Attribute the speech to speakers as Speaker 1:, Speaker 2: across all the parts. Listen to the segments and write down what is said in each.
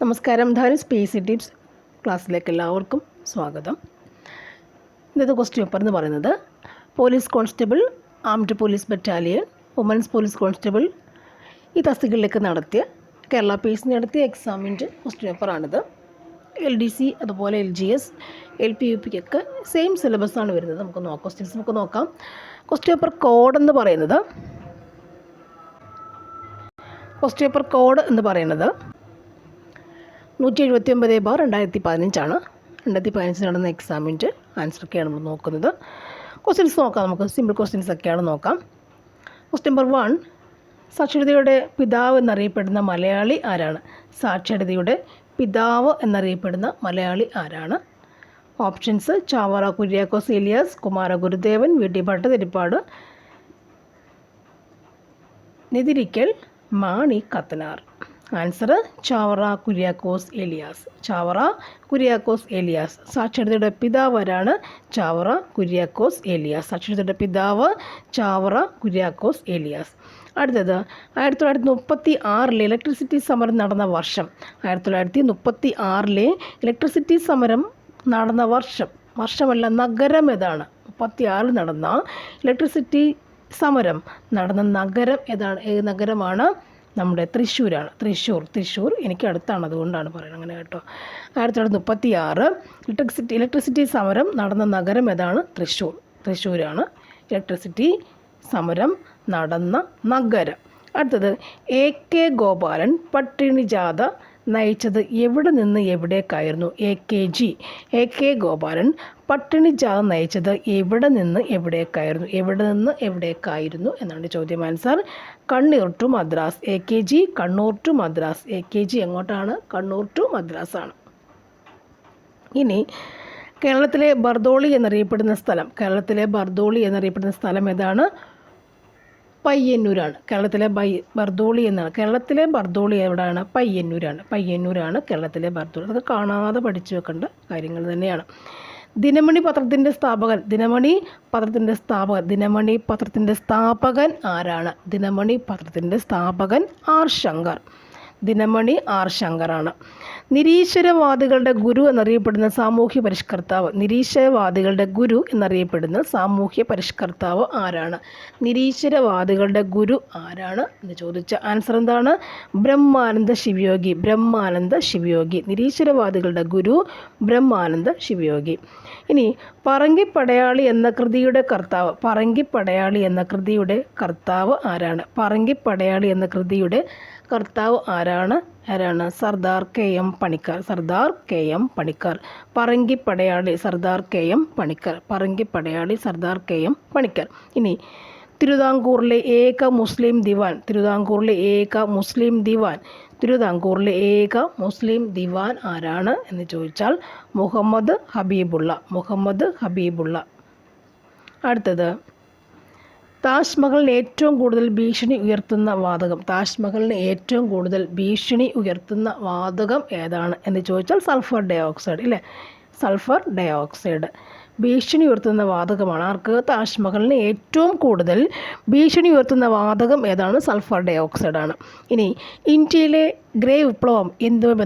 Speaker 1: നമസ്കാരം. ധാരണ space tips ക്ലാസ്സിലേക്ക് എല്ലാവർക്കും സ്വാഗതം. ഇന്നത്തെ ക്വസ്റ്റ്യൻ പേപ്പർ എന്ന് പറയുന്നത് police constable, armed police battalion, women's police constable ഈ തസ്തികകളിലേക്ക് നടത്തിയ കേരള PSC നടത്തിയ എക്സാമിൻ്റെ ക്വസ്റ്റ്യൻ പേപ്പറാണിത്. LDC അതുപോലെ LGS, LP-UPക്കൊക്കെ സെയിം സിലബസാണ് വരുന്നത്. ക്വസ്റ്റ്യൻസ് നമുക്ക് നോക്കാം. ക്വസ്റ്റ്യൻ പേപ്പർ കോഡ് എന്ന് പറയുന്നത് 179/2015 2015 നടന്ന എക്സാമിൻ്റെ ആൻസറൊക്കെയാണ് നമ്മൾ നോക്കുന്നത്. ക്വസ്റ്റ്യൻസ് നോക്കാം. നമുക്ക് സിമ്പിൾ ക്വസ്റ്റ്യൻസ് ഒക്കെയാണ് നോക്കാം. ക്വസ്റ്റ്യൻ നമ്പർ 1, സാക്ഷരതയുടെ പിതാവ് എന്നറിയപ്പെടുന്ന മലയാളി ആരാണ്? സാക്ഷരതയുടെ പിതാവ് എന്നറിയപ്പെടുന്ന മലയാളി ആരാണ്? ഓപ്ഷൻസ്: ചാവറ കുര്യാക്കോസ് ഏലിയാസ്, കുമാര ഗുരുദേവൻ, VT ഭട്ടതിരിപ്പാട്, നെതിരിക്കൽ മാണി കത്തനാർ. ആൻസർ ചാവറ കുര്യാക്കോസ് ഏലിയാസ്. ചാവറ കുര്യാക്കോസ് ഏലിയാസ്. സാക്ഷരതയുടെ പിതാവ് ആരാണ്? ചാവറ കുര്യാക്കോസ് ഏലിയാസ്. സാക്ഷരതയുടെ പിതാവ് ചാവറ കുര്യാക്കോസ് ഏലിയാസ്. അടുത്തത് 1936 ഇലക്ട്രിസിറ്റി സമരം നടന്ന വർഷം. 1936 ഇലക്ട്രിസിറ്റി സമരം നടന്ന വർഷമല്ല, നഗരം ഏതാണ്? 36 നടന്ന ഇലക്ട്രിസിറ്റി സമരം നടന്ന നഗരം ഏതാണ്? ഏത് നഗരമാണ്? നമ്മുടെ തൃശ്ശൂരാണ്. തൃശ്ശൂർ എനിക്ക് അടുത്താണ്, അതുകൊണ്ടാണ് പറയുന്നത് അങ്ങനെ കേട്ടോ. 1936 ഇലക്ട്രിസിറ്റി സമരം നടന്ന നഗരം ഏതാണ്? തൃശ്ശൂരാണ് ഇലക്ട്രിസിറ്റി സമരം നടന്ന നഗരം. അടുത്തത് AK ഗോപാലൻ പട്ടിണി ജാഥ നയിച്ചത് എവിടെ നിന്ന് എവിടേക്കായിരുന്നു? AK ഗോപാലൻ പട്ടിണി ജാഥ നയിച്ചത് എവിടെ നിന്ന് എവിടേക്കായിരുന്നു എന്നാണ് ചോദ്യം. Answer Kannur to Madras. AKG Kannur to Madras. AKG എങ്ങോട്ടാണ്? കണ്ണൂർ ടു മദ്രാസ് ആണ്. ഇനി കേരളത്തിലെ ബർദോളി എന്നറിയപ്പെടുന്ന സ്ഥലം ഏതാണ്? പയ്യന്നൂരാണ്. കേരളത്തിലെ ബർദോളി എവിടെയാണ്? പയ്യന്നൂരാണ് കേരളത്തിലെ ബർദോളി. അതൊക്കെ കാണാതെ പഠിച്ചു വെക്കേണ്ട കാര്യങ്ങൾ തന്നെയാണ്. ദിനമണി പത്രത്തിൻ്റെ സ്ഥാപകൻ ആരാണ്? ദിനമണി പത്രത്തിൻ്റെ സ്ഥാപകൻ R ശങ്കറാണ്. നിരീശ്വരവാദികളുടെ ഗുരു എന്നറിയപ്പെടുന്ന സാമൂഹ്യ പരിഷ്കർത്താവ് ആരാണ്? നിരീശ്വരവാദികളുടെ ഗുരു ആരാണ് എന്ന് ചോദിച്ച ആൻസർ എന്താണ്? ബ്രഹ്മാനന്ദ ശിവയോഗി. നിരീശ്വരവാദികളുടെ ഗുരു ബ്രഹ്മാനന്ദ ശിവയോഗി. ഇനി പറങ്കിപ്പടയാളി എന്ന കൃതിയുടെ കർത്താവ് ആരാണ്? സർദാർ KM പണിക്കർ. പറങ്കിപ്പടയാളി സർദാർ KM പണിക്കർ. ഇനി തിരുവിതാംകൂറിലെ ഏക മുസ്ലിം ദിവാൻ ആരാണ് എന്ന് ചോദിച്ചാൽ മുഹമ്മദ് ഹബീബുള്ള. അടുത്തത് താജ്മഹലിന് ഏറ്റവും കൂടുതൽ ഭീഷണി ഉയർത്തുന്ന വാതകം ഏതാണ് എന്ന് ചോദിച്ചാൽ സൾഫർ ഡയോക്സൈഡ് ഭീഷണി ഉയർത്തുന്ന വാതകമാണ്. ആർക്ക്? താജ്മഹലിന് ഏറ്റവും കൂടുതൽ ഭീഷണി ഉയർത്തുന്ന വാതകം ഏതാണ്? സൾഫർ ഡയോക്സൈഡ് ആണ്. ഇനി ഇന്ത്യയിലെ ഗ്രേ വിപ്ലവം എന്തുമായി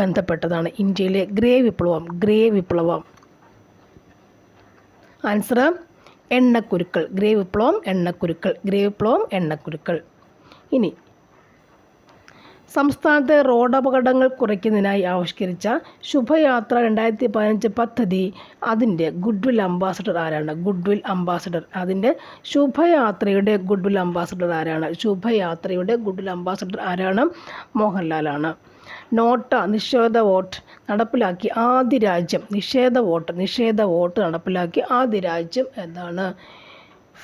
Speaker 1: ബന്ധപ്പെട്ടതാണ്? ഗ്രേ വിപ്ലവം. ആൻസർ എണ്ണക്കുരുക്കൾ. ഗ്രേ വിപ്ലവം എണ്ണക്കുരുക്കൾ. ഇനി സംസ്ഥാനത്തെ റോഡപകടങ്ങൾ കുറയ്ക്കുന്നതിനായി ആവിഷ്കരിച്ച ശുഭയാത്ര 2015 പദ്ധതി അതിൻ്റെ ഗുഡ്വിൽ അംബാസഡർ ആരാണ്? അതിൻ്റെ ശുഭയാത്രയുടെ ഗുഡ്വിൽ അംബാസഡർ ആരാണ്? മോഹൻലാലാണ്. നോട്ട നിഷേധ വോട്ട് നടപ്പിലാക്കി ആദ്യ രാജ്യം നടപ്പിലാക്കി ആദ്യ രാജ്യം എന്താണ്?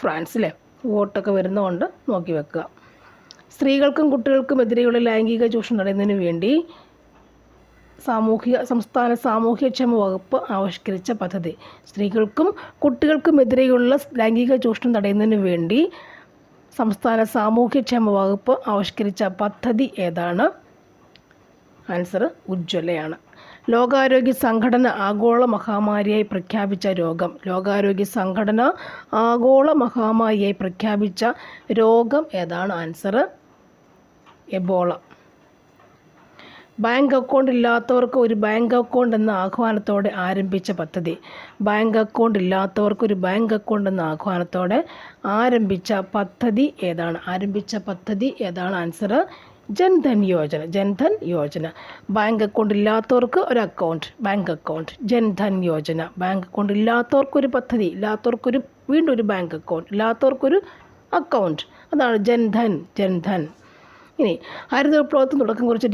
Speaker 1: ഫ്രാൻസിലെ വോട്ടൊക്കെ വരുന്നതുകൊണ്ട് നോക്കി വെക്കുക. സ്ത്രീകൾക്കും കുട്ടികൾക്കും എതിരെയുള്ള ലൈംഗിക ചൂഷണം തടയുന്നതിന് വേണ്ടി സംസ്ഥാന സാമൂഹ്യക്ഷേമ വകുപ്പ് ആവിഷ്കരിച്ച പദ്ധതി. സ്ത്രീകൾക്കും കുട്ടികൾക്കും എതിരെയുള്ള ലൈംഗിക ചൂഷണം തടയുന്നതിന് വേണ്ടി സംസ്ഥാന സാമൂഹ്യക്ഷേമ വകുപ്പ് ആവിഷ്കരിച്ച പദ്ധതി ഏതാണ്? ആൻസർ ഉജ്ജ്വലയാണ്. ലോകാരോഗ്യ സംഘടന ആഗോള മഹാമാരിയായി പ്രഖ്യാപിച്ച രോഗം ഏതാണ്? Answer Ebola. ബാങ്ക് അക്കൗണ്ട് ഇല്ലാത്തവർക്ക് ഒരു ബാങ്ക് അക്കൗണ്ട് എന്ന ആഹ്വാനത്തോടെ ആരംഭിച്ച പദ്ധതി. ബാങ്ക് അക്കൗണ്ട് ഇല്ലാത്തവർക്ക് ഒരു ബാങ്ക് അക്കൗണ്ട് എന്ന ആഹ്വാനത്തോടെ ആരംഭിച്ച പദ്ധതി ഏതാണ്? Answer Jan Dhan Yojana. Jan Dhan Yojana. Bank account ഇല്ലാത്തവർക്ക് ഒരു account, bank account. Jan Dhan Yojana. Bank account ഇല്ലാത്തവർക്കൊരു പദ്ധതി, ഇല്ലാത്തവർക്കൊരു വീണ്ടും ഒരു ബാങ്ക് അക്കൗണ്ട്, ഇല്ലാത്തവർക്കൊരു അക്കൗണ്ട്. അതാണ് ജൻധൻ. ഇനി ഹരിത വിപ്ലവത്തിന് തുടക്കം കുറിച്ച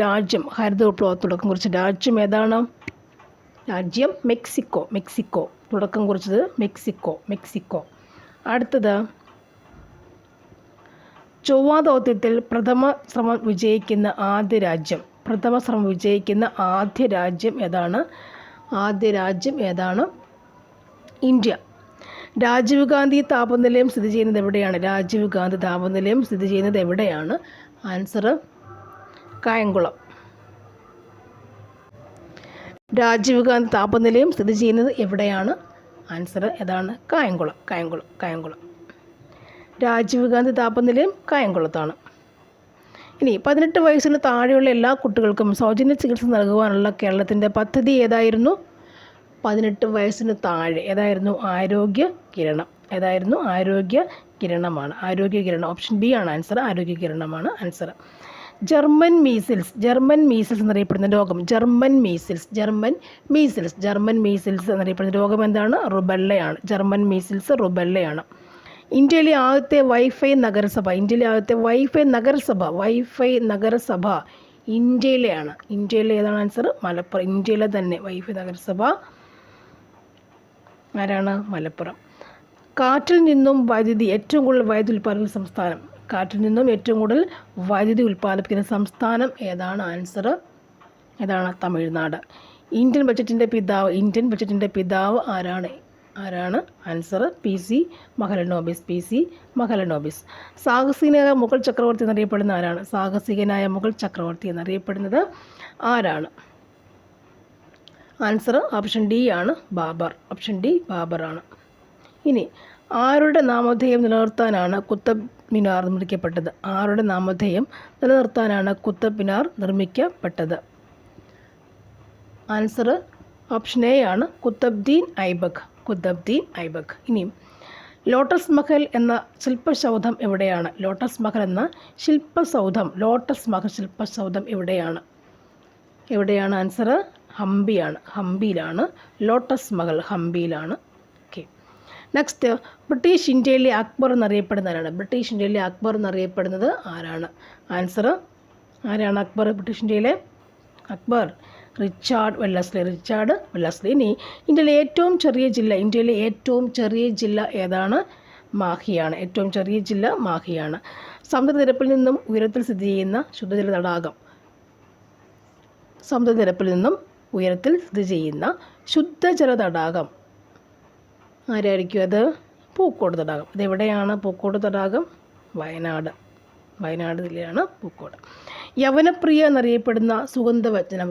Speaker 1: രാജ്യം ഏതാണ്? രാജ്യം മെക്സിക്കോ. തുടക്കം കുറിച്ചത് മെക്സിക്കോ. അടുത്തത്, ചൊവ്വാ ദൗത്യത്തിൽ പ്രഥമ ശ്രമം വിജയിക്കുന്ന ആദ്യ രാജ്യം ഏതാണ്? ഇന്ത്യ. രാജീവ് ഗാന്ധി താപനിലയം സ്ഥിതി ചെയ്യുന്നത് എവിടെയാണ്? ആൻസർ കായംകുളം. രാജീവ് ഗാന്ധി താപനിലയം സ്ഥിതി ചെയ്യുന്നത് എവിടെയാണ്? ആൻസർ ഏതാണ്? കായംകുളം. രാജീവ് ഗാന്ധി താപനിലയം കായംകുളത്താണ്. ഇനി 18 വയസ്സിന് താഴെയുള്ള എല്ലാ കുട്ടികൾക്കും സൗജന്യ ചികിത്സ നൽകുവാനുള്ള കേരളത്തിൻ്റെ പദ്ധതി ഏതായിരുന്നു? 18 വയസ്സിന് താഴെ ആരോഗ്യ കിരണം. ഓപ്ഷൻ ബി ആണ് ആൻസർ. ആരോഗ്യ കിരണമാണ് ആൻസർ. ജർമ്മൻ മീസിൽസ് എന്നറിയപ്പെടുന്ന രോഗം. ജർമ്മൻ മീസിൽസ് എന്നറിയപ്പെടുന്ന രോഗം എന്താണ്? റുബെല്ലയാണ്. ജർമ്മൻ മീസിൽസ് റുബെല്ലയാണ്. ഇന്ത്യയിലെ ആദ്യത്തെ വൈഫൈ നഗരസഭ. ഇന്ത്യയിലെ ഏതാണ് ആൻസർ? മലപ്പുറം. ഇന്ത്യയിലെ തന്നെ വൈഫൈ നഗരസഭ ആരാണ്? മലപ്പുറം. കാറ്റിൽ നിന്നും ഏറ്റവും കൂടുതൽ വൈദ്യുതി ഉൽപ്പാദിപ്പിക്കുന്ന സംസ്ഥാനം ഏതാണ്? ആൻസർ ഏതാണ്? തമിഴ്നാട്. ഇന്ത്യൻ ബജറ്റിൻ്റെ പിതാവ് ആരാണ്? Answer PC Mahalanobis. സാഹസികനായ മുഗൾ ചക്രവർത്തി എന്നറിയപ്പെടുന്നത് ആരാണ്? ആൻസർ ഓപ്ഷൻ ഡി ആണ്, ബാബർ. Option D ബാബറാണ്. ഇനി ആരുടെ നാമധേയം നിലനിർത്താനാണ് കുത്തബ് മിനാർ നിർമ്മിക്കപ്പെട്ടത്? ആൻസർ ഓപ്ഷൻ എ ആണ്, കുത്തബ്ദീൻ ഐബക്ക്. ഇനി ലോട്ടസ് മഹൽ എന്ന ശില്പസൗധം എവിടെയാണ്? ശില്പസൗധം എവിടെയാണ്? ആൻസർ ഹംപിയിലാണ്. ലോട്ടസ് മഹൽ ഹംപിയിലാണ്. ഓക്കെ. നെക്സ്റ്റ്, ബ്രിട്ടീഷ് ഇന്ത്യയിലെ അക്ബർ എന്നറിയപ്പെടുന്നത് ആരാണ്? ആൻസർ ആരാണ് അക്ബർ? ബ്രിട്ടീഷ് ഇന്ത്യയിലെ അക്ബർ റിച്ചാർഡ് വെല്ലസ്ലി. ഇനി ഇന്ത്യയിലെ ഏറ്റവും ചെറിയ ജില്ല ഏതാണ്? മാഹിയാണ്. സമുദ്രനിരപ്പിൽ നിന്നും ഉയരത്തിൽ സ്ഥിതി ചെയ്യുന്ന ശുദ്ധജല തടാകം ആരായിരിക്കും? അത് പൂക്കോട് തടാകം. ഇതെവിടെയാണ് പൂക്കോട് തടാകം? വയനാട് ജില്ലയാണ് പൂക്കോട്. യവനപ്രിയ എന്നറിയപ്പെടുന്ന സുഗന്ധവ്യഞ്ജനം.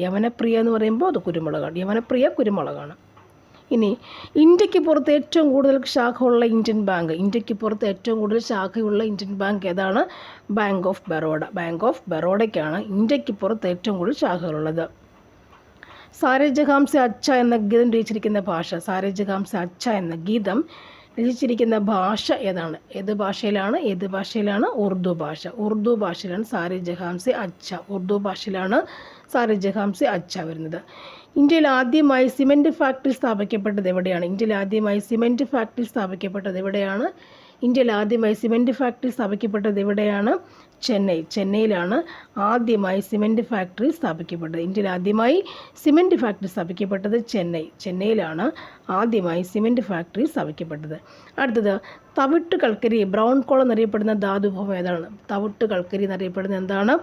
Speaker 1: യവനപ്രിയ എന്ന് പറയുമ്പോൾ അത് കുരുമുളകാണ്. ഇനി ഇന്ത്യക്ക് പുറത്ത് ഏറ്റവും കൂടുതൽ ശാഖയുള്ള ഇന്ത്യൻ ബാങ്ക് ഏതാണ്? ബാങ്ക് ഓഫ് ബറോഡയ്ക്കാണ് ഇന്ത്യക്ക് പുറത്ത് ഏറ്റവും കൂടുതൽ ശാഖകളുള്ളത്. സാരേ ജഹാം സെ അച്ഛ എന്ന ഗീതം രചിച്ചിരിക്കുന്ന ഭാഷ ഏതാണ്? ഏത് ഭാഷയിലാണ്? ഉറുദു ഭാഷയിലാണ് സാരേ ജഹാം സെ അച്ഛ വരുന്നത്. ഇന്ത്യയിൽ ആദ്യമായി സിമൻറ്റ് ഫാക്ടറി സ്ഥാപിക്കപ്പെട്ടത് എവിടെയാണ്? ചെന്നൈയിലാണ് ആദ്യമായി സിമൻറ്റ് ഫാക്ടറി സ്ഥാപിക്കപ്പെട്ടത്. ചെന്നൈയിലാണ് ആദ്യമായി സിമൻറ്റ് ഫാക്ടറി സ്ഥാപിക്കപ്പെട്ടത്. അടുത്തത്, തവിട്ട് കൽക്കരി ബ്രൗൺ കോൾ എന്നറിയപ്പെടുന്ന ധാതുഭവം ഏതാണ്? എന്താണ്?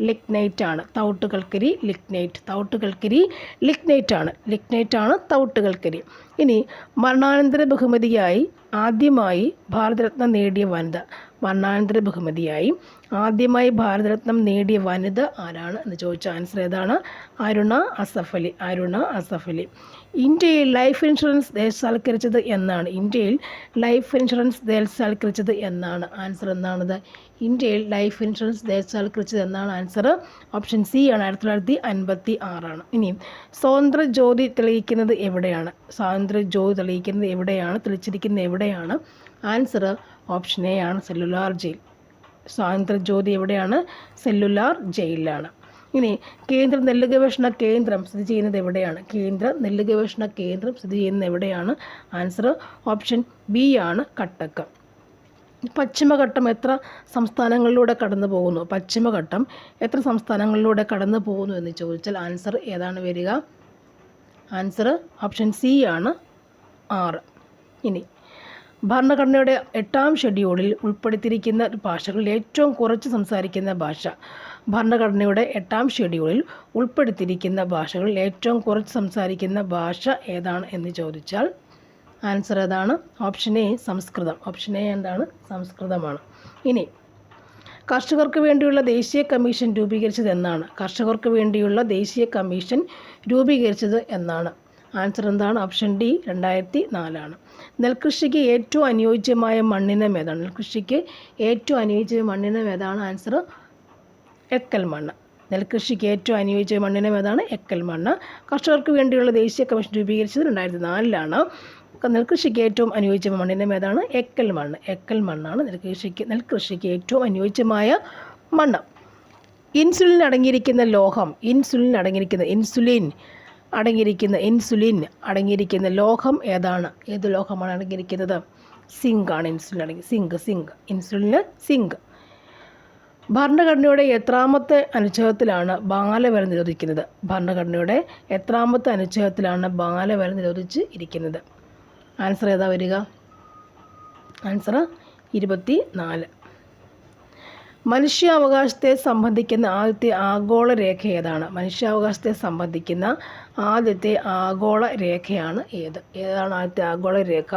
Speaker 1: ലിഗ്നൈറ്റ് ആണ്. തവിട്ട് കൽക്കരി ലിഗ്നൈറ്റ്. ഇനി മരണാനന്തര ബഹുമതിയായി ആദ്യമായി ഭാരതരത്ന നേടിയ വനിത. മരണാനന്തര ബഹുമതിയായി. ആദ്യമായി ഭാരതരത്നം നേടിയ വനിത ആരാണ് എന്ന് ചോദിച്ച ആൻസർ ഏതാണ്? അരുണ അസഫ് അലി. അരുണ അസഫ് അലി. ഇന്ത്യയിൽ ലൈഫ് ഇൻഷുറൻസ് ദേശസാൽക്കരിച്ചത് എന്നാണ്? ഇന്ത്യയിൽ ലൈഫ് ഇൻഷുറൻസ് ദേശസാൽക്കരിച്ചത് എന്നാണ്? ആൻസർ എന്താണത്? ഇന്ത്യയിൽ ലൈഫ് ഇൻഷുറൻസ് ദേശസാൽക്കരിച്ചത് എന്നാണ്? ആൻസർ ഓപ്ഷൻ സി ആണ്, 1956. ഇനി സ്വതന്ത്ര ജ്യോതി തെളിയിക്കുന്നത് എവിടെയാണ്? സ്വാതന്ത്ര്യ ജ്യോതി തെളിയിക്കുന്നത് എവിടെയാണ്? തെളിച്ചിരിക്കുന്നത് എവിടെയാണ്? ആൻസർ ഓപ്ഷൻ എ ആണ്, സെല്ലുലാർ ജയിൽ. സ്വാതന്ത്ര്യ ജ്യോതി എവിടെയാണ്? സെല്ലുലാർ ജയിലിലാണ്. ഇനി കേന്ദ്ര നെല്ല് ഗവേഷണ കേന്ദ്രം സ്ഥിതി ചെയ്യുന്നത് എവിടെയാണ്? കേന്ദ്ര നെല്ല് ഗവേഷണ കേന്ദ്രം സ്ഥിതി ചെയ്യുന്നത് എവിടെയാണ്? ആൻസർ ഓപ്ഷൻ ബി ആണ്, കട്ടക്ക്. പശ്ചിമഘട്ടം എത്ര സംസ്ഥാനങ്ങളിലൂടെ കടന്നു പോകുന്നു? പശ്ചിമഘട്ടം എത്ര സംസ്ഥാനങ്ങളിലൂടെ കടന്നു പോകുന്നു എന്ന് ചോദിച്ചാൽ ആൻസർ ഏതാണ് വരിക? ആൻസർ ഓപ്ഷൻ സി ആണ്, 6. ഇനി ഭരണഘടനയുടെ 8ാം ഷെഡ്യൂളിൽ ഉൾപ്പെടുത്തിയിരിക്കുന്ന ഭാഷകളിൽ ഏറ്റവും കുറച്ച് സംസാരിക്കുന്ന ഭാഷ. ഭരണഘടനയുടെ 8ാം ഷെഡ്യൂളിൽ ഉൾപ്പെടുത്തിയിരിക്കുന്ന ഭാഷകളിൽ ഏറ്റവും കുറച്ച് സംസാരിക്കുന്ന ഭാഷ ഏതാണ് എന്ന് ചോദിച്ചാൽ ആൻസർ ഏതാണ്? Option A, Samskritam. Option A എന്താണ്? സംസ്കൃതമാണ്. ഇനി കർഷകർക്ക് വേണ്ടിയുള്ള ദേശീയ കമ്മീഷൻ രൂപീകരിച്ചത് എന്നാണ്? കർഷകർക്ക് വേണ്ടിയുള്ള ദേശീയ കമ്മീഷൻ രൂപീകരിച്ചത് എന്നാണ്? ആൻസർ എന്താണ്? ഓപ്ഷൻ ഡി, 2004 ആണ്. നെൽകൃഷിക്ക് ഏറ്റവും അനുയോജ്യമായ മണ്ണിനം ഏതാണ്? നെൽകൃഷിക്ക് ഏറ്റവും അനുയോജ്യമായ മണ്ണിനം ഏതാണ്? ആൻസർ എക്കൽ മണ്ണ്. നെൽകൃഷിക്ക് ഏറ്റവും അനുയോജ്യ മണ്ണിനം ഏതാണ്? എക്കൽ മണ്ണ്. കർഷകർക്ക് വേണ്ടിയുള്ള ദേശീയ കമ്മീഷൻ രൂപീകരിച്ചത് 2004 നെൽകൃഷിക്ക് ഏറ്റവും അനുയോജ്യമായ മണ്ണിനം ഏതാണ്? എക്കൽ മണ്ണ്. എക്കൽ മണ്ണാണ് നെൽകൃഷിക്ക് ഏറ്റവും അനുയോജ്യമായ മണ്ണ്. ഇൻസുലിൻ അടങ്ങിയിരിക്കുന്ന ലോഹം. ഇൻസുലിൻ അടങ്ങിയിരിക്കുന്ന ലോഹം ഏതാണ്? ഏത് ലോഹമാണ് അടങ്ങിയിരിക്കുന്നത്? സിങ്ക് ആണ്. ഇൻസുലിന് സിങ്ക്. ഭരണഘടനയുടെ എത്രാമത്തെ അനുച്ഛേദത്തിലാണ് ബാലവേല നിരോധിക്കുന്നത്? ഭരണഘടനയുടെ എത്രാമത്തെ അനുച്ഛേദത്തിലാണ് ബാലവേല നിരോധിച്ച് ഇരിക്കുന്നത്? ആൻസർ ഏതാ വരിക? ആൻസർ 24. മനുഷ്യാവകാശത്തെ സംബന്ധിക്കുന്ന ആദ്യത്തെ ആഗോള രേഖ ഏതാണ്? മനുഷ്യാവകാശത്തെ സംബന്ധിക്കുന്ന ആദ്യത്തെ ആഗോള രേഖയാണ് ഏത്? ഏതാണ് ആദ്യത്തെ ആഗോള രേഖ?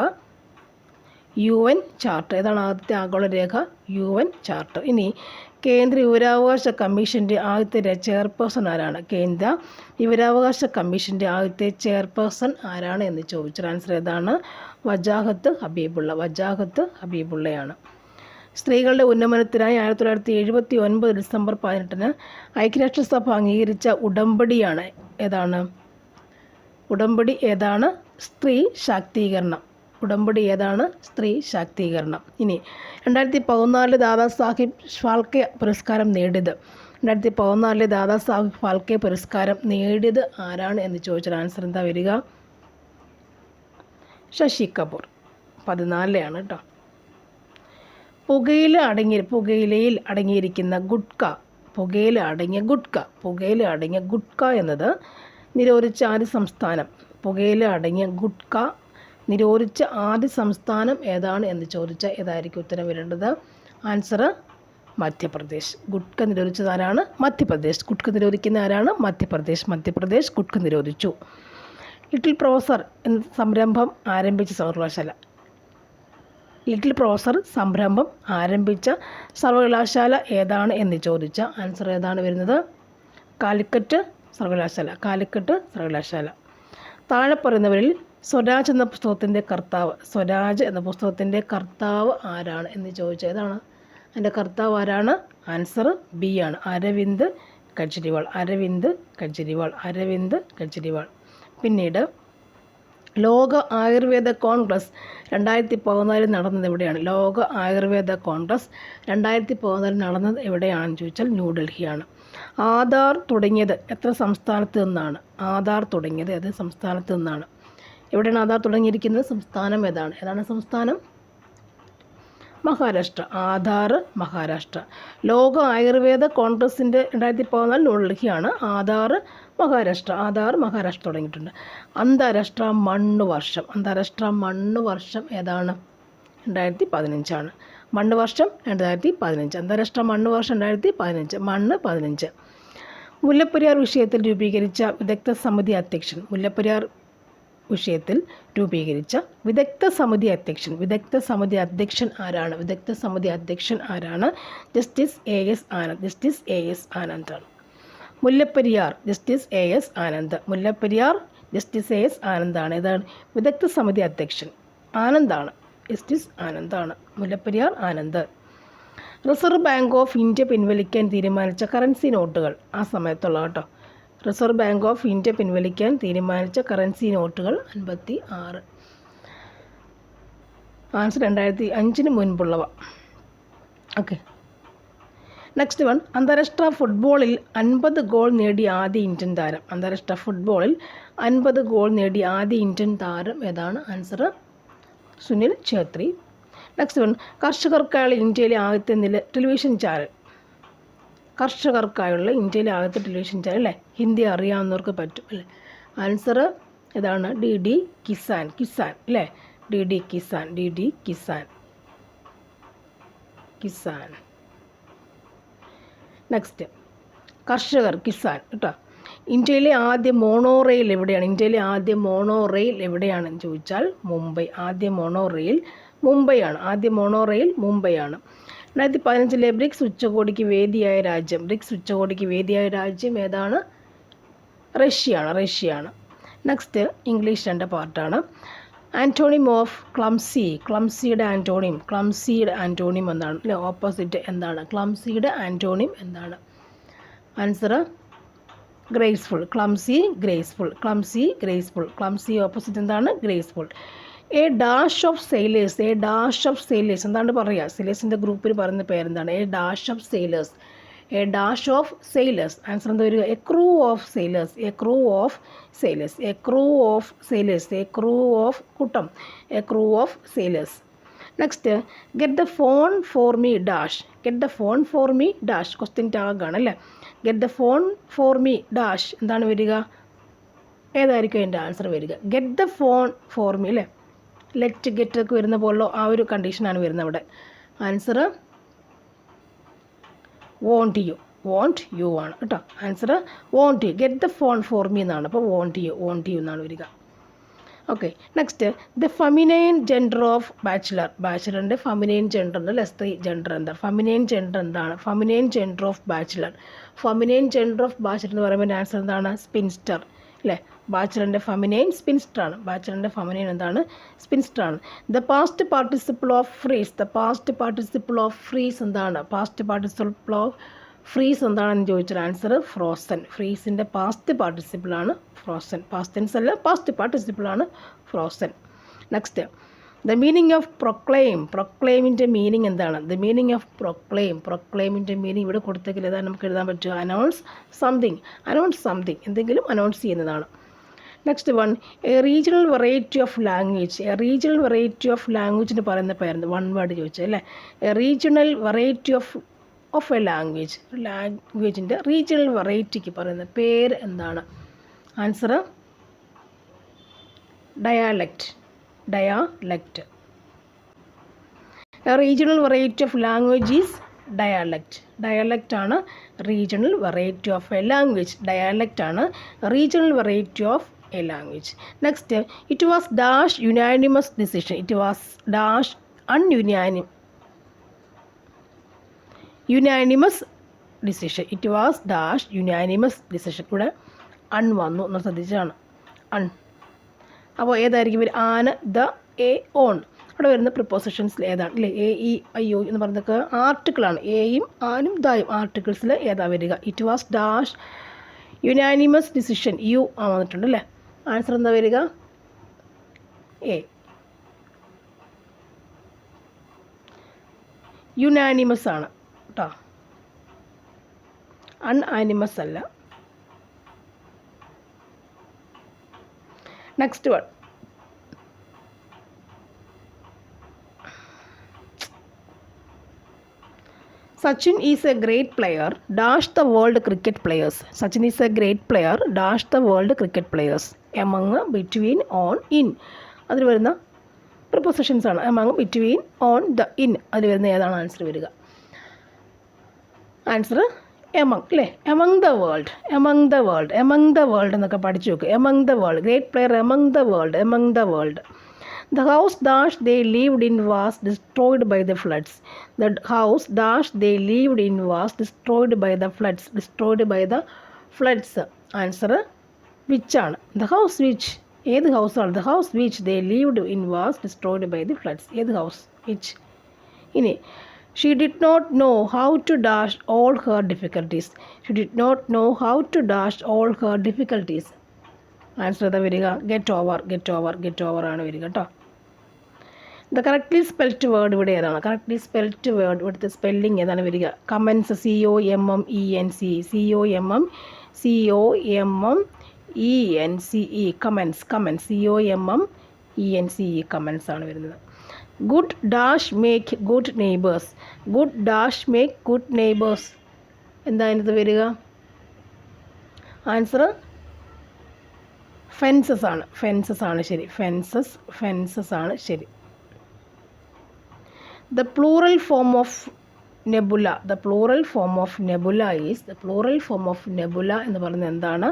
Speaker 1: UN charter. ഏതാണ് ആദ്യത്തെ ആഗോള രേഖ? UN charter. ഇനി കേന്ദ്ര വിവരാവകാശ കമ്മീഷൻ്റെ ആദ്യത്തെ ചെയർപേഴ്സൺ ആരാണ്? കേന്ദ്ര വിവരാവകാശ കമ്മീഷൻ്റെ ആദ്യത്തെ ചെയർപേഴ്സൺ ആരാണ് എന്ന് ചോദിച്ചാൽ ആൻസർ ഏതാണ്? വജാഹത്ത് ഹബീബുള്ളയാണ്. സ്ത്രീകളുടെ ഉന്നമനത്തിനായി 1979 ഡിസംബർ 18 ഐക്യരാഷ്ട്രസഭ അംഗീകരിച്ച ഉടമ്പടിയാണ് ഏതാണ്? ഉടമ്പടി ഏതാണ്? സ്ത്രീ ശാക്തീകരണം. ഉടമ്പടി ഏതാണ്? സ്ത്രീ ശാക്തീകരണം. ഇനി 2014 ദാദാസാഹിബ് ഫാൽക്കെ പുരസ്കാരം നേടിയത്. 2014 ദാദാസാഹിബ് ഫാൽക്കെ പുരസ്കാരം നേടിയത് ആരാണ് എന്ന് ചോദിച്ചാൽ ആൻസർ എന്താ വരിക? ശശി കപൂർ. 14 ആണ് കേട്ടോ. പുകയിലയിൽ അടങ്ങിയിരിക്കുന്ന ഗുട്ക. പുകയില അടങ്ങിയ ഗുട്ക എന്നത് നിരോധിച്ച ആദ്യ സംസ്ഥാനം. പുകയില അടങ്ങിയ ഗുട്ക നിരോധിച്ച ആദ്യ സംസ്ഥാനം ഏതാണ് എന്ന് ചോദിച്ചാൽ ഏതായിരിക്കും ഉത്തരം വരേണ്ടത്? ആൻസർ മധ്യപ്രദേശ്. ഗുട്ക നിരോധിച്ചത് ആരാണ്? മധ്യപ്രദേശ്. ഗുട്ക നിരോധിക്കുന്ന ആരാണ്? മധ്യപ്രദേശ് ഗുട്ക നിരോധിച്ചു. ലിറ്റിൽ പ്രൊഫസർ എന്ന സംരംഭം ആരംഭിച്ച സർവകലാശാല. ലിറ്റിൽ പ്രൊഫസർ സംരംഭം ആരംഭിച്ച സർവകലാശാല ഏതാണ് എന്ന് ചോദിച്ചാൽ ആൻസർ ഏതാണ് വരുന്നത്? കാലിക്കറ്റ് സർവകലാശാല. താഴെ പറയുന്നവരിൽ സ്വരാജ് എന്ന പുസ്തകത്തിൻ്റെ കർത്താവ് ആരാണ് എന്ന് ചോദിച്ചാൽ ഏതാണ്? അതിൻ്റെ കർത്താവ് ആരാണ്? ആൻസർ ബി ആണ്, അരവിന്ദ് കെജ്രിവാൾ. പിന്നീട് ലോക ആയുർവേദ കോൺഗ്രസ് 2014 നടന്നത് എവിടെയാണ്? ലോക ആയുർവേദ കോൺഗ്രസ് 2014 നടന്നത് എവിടെയാണെന്ന് ചോദിച്ചാൽ ന്യൂഡൽഹിയാണ്. ആധാർ തുടങ്ങിയത് എത്ര സംസ്ഥാനത്ത് നിന്നാണ്? എവിടെയാണ് ആധാർ തുടങ്ങിയിരിക്കുന്നത്? സംസ്ഥാനം ഏതാണ്? സംസ്ഥാനം? മഹാരാഷ്ട്ര. ആധാർ മഹാരാഷ്ട്ര. ലോക ആയുർവേദ കോൺഗ്രസിൻ്റെ 2014 ന്യൂഡൽഹിയാണ്. ആധാർ മഹാരാഷ്ട്ര തുടങ്ങിയിട്ടുണ്ട്. അന്താരാഷ്ട്ര മണ്ണ് വർഷം ഏതാണ്? 2015 ആണ്. മണ്ണ് വർഷം 2015. അന്താരാഷ്ട്ര മണ്ണ് വർഷം 2015. മണ്ണ് 15. മുല്ലപ്പെരിയാർ വിഷയത്തിൽ രൂപീകരിച്ച വിദഗ്ധ സമിതി അധ്യക്ഷൻ. വിഷയത്തിൽ രൂപീകരിച്ച വിദഗ്ധ സമിതി അധ്യക്ഷൻ ആരാണ്? Justice A.S. ആനന്ദാണ്. Mullaperiyar justice A.S. ആനന്ദാണ്. ഏതാണ് വിദഗ്ധ സമിതി അധ്യക്ഷൻ? ആനന്ദാണ്. ജസ്റ്റിസ് ആനന്ദാണ്. Mullaperiyar Anand. Reserve Bank of India പിൻവലിക്കാൻ തീരുമാനിച്ച കറൻസി നോട്ടുകൾ ആ സമയത്തുള്ള കേട്ടോ. റിസർവ് ബാങ്ക് ഓഫ് ഇന്ത്യ പിൻവലിക്കാൻ തീരുമാനിച്ച കറൻസി നോട്ടുകൾ 56. ആൻസർ 2005 മുൻപുള്ളവ. ഓക്കെ. നെക്സ്റ്റ് വൺ, അന്താരാഷ്ട്ര ഫുട്ബോളിൽ 50 ഗോൾ നേടിയ ആദ്യ ഇന്ത്യൻ താരം. അന്താരാഷ്ട്ര ഫുട്ബോളിൽ 50 ഗോൾ നേടിയ ആദ്യ ഇന്ത്യൻ താരം ഏതാണ്? Answer Sunil Chhetri. Next one, കർഷകർക്കായുള്ള ഇന്ത്യയിലെ ആദ്യത്തെ ടെലിവിഷൻ ചാനൽ. കർഷകർക്കായുള്ള ഇന്ത്യയിലെ ആദ്യത്തെ ടെലിവിഷൻ ചാനൽ അല്ലേ? ഹിന്ദി അറിയാവുന്നവർക്ക് പറ്റും അല്ലേ? ആൻസർ ഏതാണ്? DD കിസാൻ അല്ലേ? DD കിസാൻ. നെക്സ്റ്റ്, കർഷകർ, കിസാൻ കേട്ടോ. ഇന്ത്യയിലെ ആദ്യ മോണോറെയിൽ എവിടെയാണെന്ന് ചോദിച്ചാൽ മുംബൈ. ആദ്യ മോണോറെയിൽ മുംബൈയാണ്. 2015 ബ്രിക്സ് ഉച്ചകോടിക്ക് വേദിയായ രാജ്യം ഏതാണ്? റഷ്യയാണ്. നെക്സ്റ്റ്, ഇംഗ്ലീഷ് 2 പാർട്ടാണ്. Antonym of clumsy. ക്ലംസിയുടെ ആൻറ്റോണിം എന്താണ്? അല്ലെ, ഓപ്പോസിറ്റ് എന്താണ്? ക്ലംസിയുടെ ആൻറ്റോണിം എന്താണ്? Answer graceful. ക്ലംസി ഓപ്പോസിറ്റ് എന്താണ്? Graceful. A dash of sailors എന്താണ് പറയുക? സെയിലേഴ്സിൻ്റെ ഗ്രൂപ്പിൽ പറയുന്ന പേരെന്താണ്? A dash of sailors. Answer എന്താ വരിക? A crew of sailors. Next, get the phone for me dash. Question ടാഗാണ് അല്ലേ? Get the phone for me dash എന്താണ് വരിക? ഏതായിരിക്കും എൻ്റെ ആൻസർ വരിക? Get the phone for me അല്ലേ? ലെറ്റ് ഗെറ്റ് ഒക്കെ വരുന്ന പോലുള്ള ആ ഒരു കണ്ടീഷനാണ് വരുന്നത് അവിടെ. ആൻസർ വോണ്ട് യു ആണ് കേട്ടോ. Answer won't you. Get the phone for me എന്നാണ്. അപ്പോൾ വോണ്ട് യു എന്നാണ് വരിക. Okay. Next, the feminine gender of ബാച്ചിലറിൻ്റെ ഫെമിനൈൻ ജെൻഡർ അല്ലേ? സ്ത്രീ ജെൻഡർ എന്താണ്? ഫെമിനൈൻ ജെൻഡർ ഓഫ് ബാച്ചിലർ എന്ന് പറയുമ്പോൾ ആൻസർ എന്താണ്? സ്പിൻസ്റ്റർ അല്ലേ? ബാച്ചിലറിൻ്റെ ഫെമിനൈൻ സ്പിൻസ്റ്റർ ആണ്. എന്താണ്? സ്പിൻസ്റ്റർ ആണ്. The past participle of freeze എന്താണ്? ഫ്രീസ് എന്താണെന്ന് ചോദിച്ചാൽ ആൻസർ ഫ്രോസൺ. ഫ്രീസിൻ്റെ പാസ്റ്റ് പാർട്ടിസിപ്പിൾ ആണ് ഫ്രോസൺ. പാസ്റ്റ് ടെൻസ് അല്ല, പാസ്റ്റ് പാർട്ടിസിപ്പിൾ ആണ് frozen. Next, the meaning of പ്രൊക്ലെയിമിൻ്റെ മീനിങ് എന്താണ്? ദ മീനിങ് ഓഫ് പ്രൊക്ലെയിമിൻ്റെ മീനിങ് ഇവിടെ കൊടുത്തെങ്കിൽ ഏതാണ് നമുക്ക് എഴുതാൻ പറ്റുക? Announce something. എന്തെങ്കിലും അനൗൺസ് ചെയ്യുന്നതാണ്. Next one, a regional variety of ലാംഗ്വേജിന് പറയുന്ന പേരെന്ത്? 1 വേർഡ് ചോദിച്ചത് അല്ലേ? A regional variety of a ലാംഗ്വേജിൻ്റെ റീജിയണൽ വെറൈറ്റിക്ക് പറയുന്ന പേര് എന്താണ്? Answer dialect. A regional variety of language is dialect ആണ് regional variety of a language. Regional variety of a language. Next, it was dash unanimous decision. Unanimous decision. ഇവിടെ un വന്നു എന്ന് ശ്രദ്ധിച്ചാണ്. അപ്പോൾ ഏതായിരിക്കും ഇവർ? An, the, a, on. അവിടെ വരുന്ന പ്രിപ്പോസിഷൻസിൽ ഏതാണ്? അല്ലേ? എ, ഇ, ഐ, ഒ എന്ന് പറയുന്നതൊക്കെ ആർട്ടിക്കിളാണ്. എയും ആനും ദായും ആർട്ടിക്കിൾസിൽ ഏതാ വരിക? It was dash unanimous decision. U വന്നിട്ടുണ്ട് അല്ലേ? ആൻസർ എന്താ വരിക? എ. യുനാനിമസ് ആണ് കേട്ടോ, അൺആനിമസ് അല്ല. Next one, Sachin is a great player. Dash the world cricket players. Sachin is a great player. Dash the world cricket players. Among, between, on, in. അതിൽ വരുന്ന prepositions ആണ്. among, between, on, the, in. അതിൽ വരുന്ന ഏതാണ് answer വരിക? Answer among അല്ലേ, among the world എന്നൊക്കെ പഠിച്ചു നോക്ക്. Among the world, great player among the world. The house dash they lived in was destroyed by the floods. The house dash they lived in was destroyed by the floods. Answer which ആണ്? The house which, ഏത് ഹൗസാണ്? The house which they lived in was destroyed by the floods. ഏത് house? which. ഇനി she did not know how to dash all her difficulties. She did not know how to dash all her difficulties. Answer ഏതാ വരിക? Get over ആണ് വരിക കേട്ടോ. The correctly spelt word ഇവിടെ ഏതാണ്? Correctly spelt word ഇവിടുത്തെ spelling ഏതാണ് വരിക? Comments, COMMENC, comments, COMMENCE, comments ആണ് വരുന്നത്. Good dash make good neighbours, എന്താ അതിനകത്ത് വരിക? ആൻസർ ഫെൻസസ് ആണ് ശരി. ഫെൻസസ് ആണ് ശരി. The plural form of nebula എന്ന് പറയുന്നത് എന്താണ്?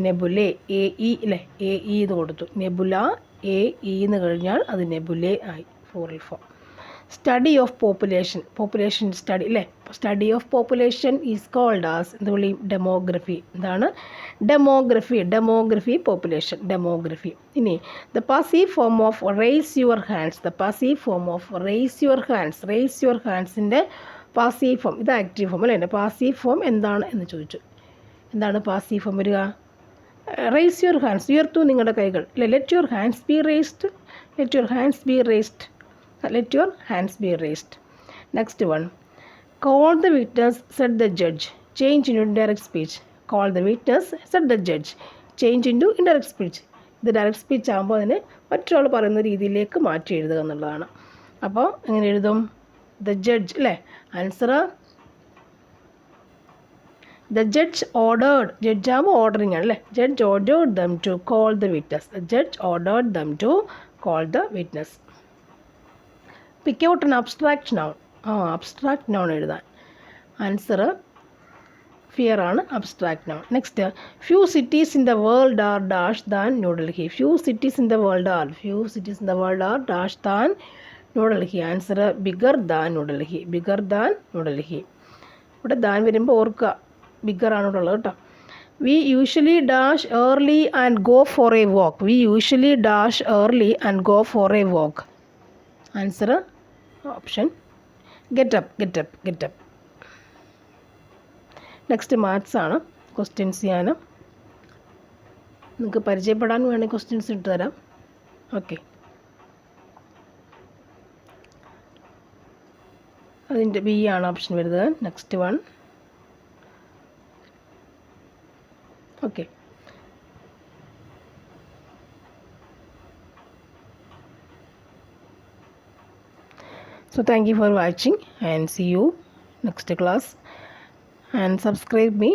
Speaker 1: നെബുലെ, AE അല്ലേ, AE എന്ന് കൊടുത്തു. നെബുല, AE എന്ന് കഴിഞ്ഞാൽ അത് നെബുലെ ആയി, plural form. Study of population study അല്ലേ, study of population is called as എന്ത് വിളിയും? ഡെമോഗ്രഫി. എന്താണ്? Demography population, demography. ഇനി the passive form of raise your ഹാൻഡ്സിൻ്റെ പാസീവ് ഫോം, ഇത് ആക്റ്റീവ് ഫോം അല്ലേ. പാസീവ് ഫോം എന്താണ് എന്ന് ചോദിച്ചു. എന്താണ് പാസീവ് ഫോം വരിക? റേസ് യുവർ ഹാൻഡ്സ്, ഉയർത്തു നിങ്ങളുടെ കൈകൾ അല്ലേ. Let your hands be raised. Next one, call the witness said the judge, change in indirect speech. Call the witness said the judge, change into indirect speech. ഇത് direct speech ആകുമ്പോൾ അതിനെ മറ്റൊരാൾ പറയുന്ന രീതിയിലേക്ക് മാറ്റി എഴുതുക എന്നുള്ളതാണ്. അപ്പോൾ എങ്ങനെ എഴുതും? ദ ജഡ്ജ് അല്ലേ. Answer the judge ordered, judge ആകുമ്പോൾ ഓർഡറിങ് ആണ് അല്ലേ. Judge ordered them to call the witness. Pick out an abstract noun എഴുതാൻ. ആൻസർ ഫിയർ ആണ്, abstract noun. Next, few cities in the world are dash than New Delhi. Few cities in the world are dash than New Delhi. Answer bigger than New Delhi. ഇവിടെ than വരുമ്പോൾ ഓർക്കുക, bigger ആണ് ഇവിടെ ഉള്ളത് കേട്ടോ. We usually dash early and go for a walk. Answer option getup. Next maths ആണ്. Questions ഞാൻ നിങ്ങൾക്ക് പരിചയപ്പെടാൻ വേണമെങ്കിൽ ക്വസ്റ്റ്യൻസ് ഇട്ട് തരാം. ഓക്കെ, അതിൻ്റെ B ആണ് ഓപ്ഷൻ വരുന്നത്. Next one. Okay, so thank you for watching and see you next class and subscribe me.